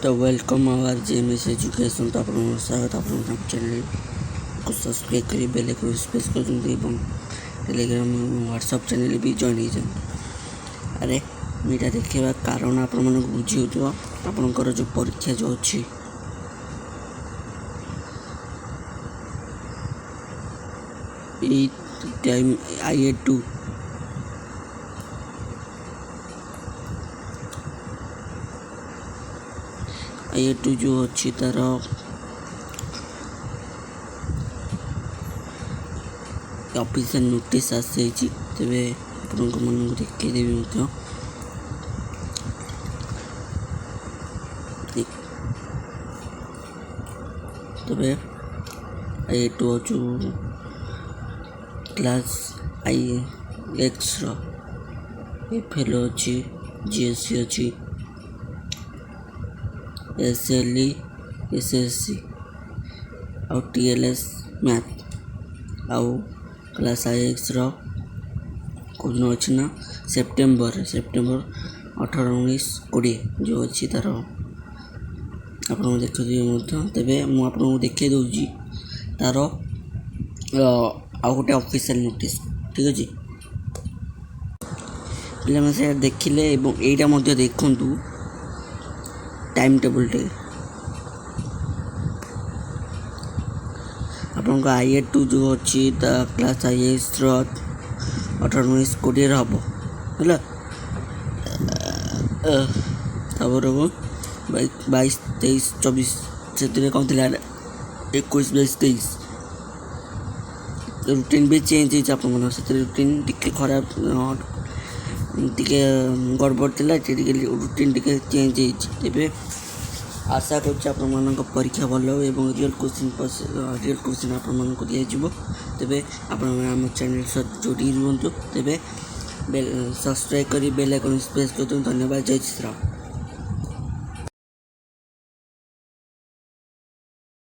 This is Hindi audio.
तो वेलकम आवर J.M.S एजुकेशन। तो आपको स्वागत। आप चैनल को सब्सक्राइब करी बेल आइकन प्रेस करते टेलीग्राम व्हाट्सएप चैनल भी जॉइन हो। अरे मीटा देखा कारण आपण मन बुझी हो आपणकर जो परीक्षा जो अच्छी टाइम IA2 जो अच्छी तार ऑफिशियल नोटिस आसी तेरे आपण मन देखदेवी तेरे IA2 जो क्लास IX FL अच्छी GSC अच्छी SLE SSC आउ TLS मैथ आउ क्लास IX कौन अच्छी ना सेप्टेम्बर 18, 19, 20 जो अच्छी तार आप देखिए तेरे मुझे देखे दूसरी तार आउ गोटे ऑफिशियल नोटिस। ठीक अच्छे पे से देखिले यहाँ देखु टाइम टेबल टे आपन IA2 जो अच्छी क्लास IX 18, 19, 20 हम है तबर 22, 23, 24 से कौन थी 21, 22, 23 रुटीन भी चेंज हो रुटीन टी खराब टी गड़बड़ थी रुटीन टी चेंज हो। आशा कर परीक्षा भल और रियल क्वेश्चन आपको दिज्व तेरे आम चैनल सहित जोड़ी रुहतु तेरे सब्सक्राइब कर बेल आइकन प्रेस कर। धन्यवाद। जय श्री राम।